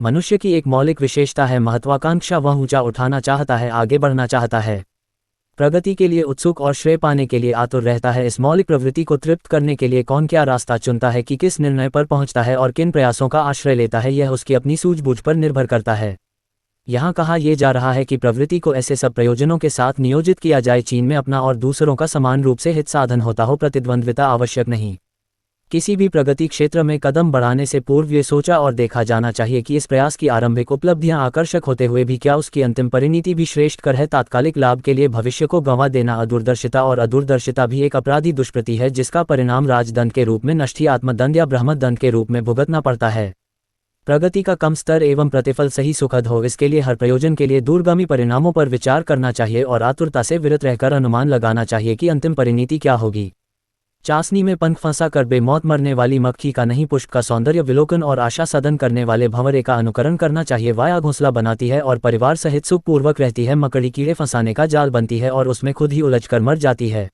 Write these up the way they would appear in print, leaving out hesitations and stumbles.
मनुष्य की एक मौलिक विशेषता है महत्वाकांक्षा। वह ऊंचा उठाना चाहता है, आगे बढ़ना चाहता है, प्रगति के लिए उत्सुक और श्रेय पाने के लिए आतुर रहता है। इस मौलिक प्रवृत्ति को तृप्त करने के लिए कौन क्या रास्ता चुनता है, कि किस निर्णय पर पहुंचता है और किन प्रयासों का आश्रय लेता है, यह उसकी अपनी सूझबूझ पर निर्भर करता है। यहाँ कहा यह जा रहा है कि प्रवृत्ति को ऐसे सब प्रयोजनों के साथ नियोजित किया जाए चीन में अपना और दूसरों का समान रूप से हित साधन होता हो, प्रतिद्वंद्विता आवश्यक नहीं। किसी भी प्रगति क्षेत्र में कदम बढ़ाने से पूर्व ये सोचा और देखा जाना चाहिए कि इस प्रयास की आरंभिक उपलब्धियां आकर्षक होते हुए भी क्या उसकी अंतिम परिणति भी श्रेष्ठकर है। तात्कालिक लाभ के लिए भविष्य को गंवा देना अदूरदर्शिता, और अदूरदर्शिता भी एक अपराधी दुष्प्रति है जिसका परिणाम राजदंड के रूप में नष्ट आत्मदंड या ब्रह्मदंड के रूप में भुगतना पड़ता है। प्रगति का कम स्तर एवं प्रतिफल सही सुखद हो, इसके लिए हर प्रयोजन के लिए दूरगामी परिणामों पर विचार करना चाहिए और आतुरता से विरत रहकर अनुमान लगाना चाहिए कि अंतिम परिणति क्या होगी। चासनी में पंख फंसा कर बेमौत मरने वाली मक्खी का नहीं, पुष्प का सौंदर्य विलोकन और आशा सदन करने वाले भंवरे का अनुकरण करना चाहिए। वाया घोंसला बनाती है और परिवार सहित सुखपूर्वक रहती है, मकड़ी कीड़े फंसाने का जाल बनती है और उसमें खुद ही उलझकर मर जाती है।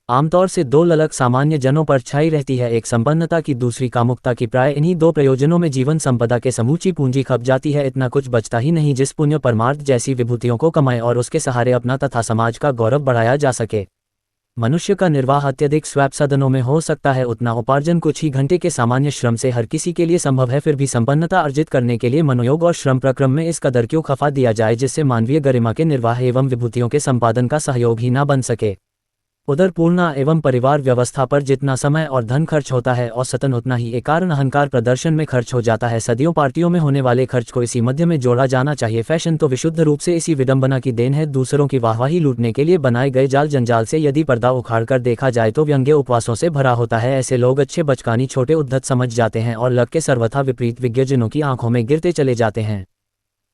आमतौर से दो ललक सामान्य जनों पर छाई रहती है, एक संपन्नता की, दूसरी कामुकता की। प्राय इन्हीं दो प्रयोजनों में जीवन संपदा के समूची पूंजी खप जाती है। इतना कुछ बचता ही नहीं जिस पुण्य परमार्थ जैसी विभूतियों को कमाए और उसके सहारे अपना तथा समाज का गौरव बढ़ाया जा सके। मनुष्य का निर्वाह अत्यधिक स्वैप सदनों में हो सकता है, उतना उपार्जन कुछ ही घंटे के सामान्य श्रम से हर किसी के लिए संभव है। फिर भी संपन्नता अर्जित करने के लिए मनोयोग और श्रम प्रक्रम में इस कदर क्यों खफा दिया जाए जिससे मानवीय गरिमा के निर्वाह एवं विभूतियों के संपादन का सहयोग ही न बन सके। उधर पूर्णा एवं परिवार व्यवस्था पर जितना समय और धन खर्च होता है औसतन उतना ही एक कारण अहंकार प्रदर्शन में खर्च हो जाता है। सदियों पार्टियों में होने वाले खर्च को इसी मध्य में जोड़ा जाना चाहिए। फैशन तो विशुद्ध रूप से इसी विडंबना की देन है। दूसरों की वाहवाही लूटने के लिए बनाए गए जाल जंजाल से यदि पर्दा उखाड़कर देखा जाए तो व्यंग्य उपवासों से भरा होता है। ऐसे लोग अच्छे बचकानी छोटे उद्धत समझ जाते हैं और लग के सर्वथा विपरीत विज्ञजनों की आंखों में गिरते चले जाते हैं।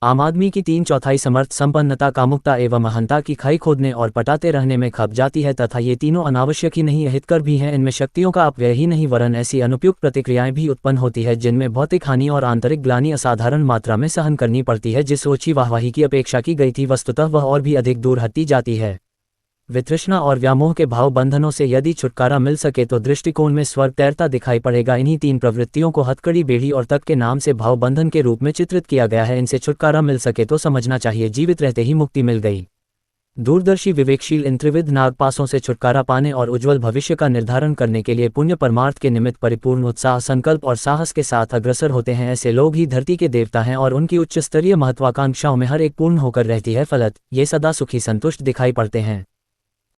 आम आदमी की 3/4 समर्थ संपन्नता कामुकता एवं अहंता की खाई खोदने और पटाते रहने में खप जाती है तथा ये तीनों अनावश्यक ही नहीं अहितकर भी हैं। इनमें शक्तियों का अपव्यय ही नहीं वरन ऐसी अनुपयुक्त प्रतिक्रियाएं भी उत्पन्न होती है जिनमें भौतिक हानि और आंतरिक ग्लानि असाधारण मात्रा में सहन करनी पड़ती है। जिस ओछी वाहवाही की अपेक्षा की गई थी वस्तुतः वह और भी अधिक दूर हटती जाती है। वितृष्णा और व्यामोह के भाव बंधनों से यदि छुटकारा मिल सके तो दृष्टिकोण में स्वर्ग तैरता दिखाई पड़ेगा। इन्हीं तीन प्रवृत्तियों को हथकड़ी, बेड़ी और तक के नाम से भाव बंधन के रूप में चित्रित किया गया है। इनसे छुटकारा मिल सके तो समझना चाहिए जीवित रहते ही मुक्ति मिल गई। दूरदर्शी विवेकशील इन त्रिविध नागपासों से छुटकारा पाने और उज्ज्वल भविष्य का निर्धारण करने के लिए पुण्य परमार्थ के निमित्त परिपूर्ण उत्साह, संकल्प और साहस के साथ अग्रसर होते हैं। ऐसे लोग ही धरती के देवता हैं और उनकी उच्च स्तरीय महत्वाकांक्षाओं में हर एक पूर्ण होकर रहती है। फलत ये सदा सुखी संतुष्ट दिखाई पड़ते हैं।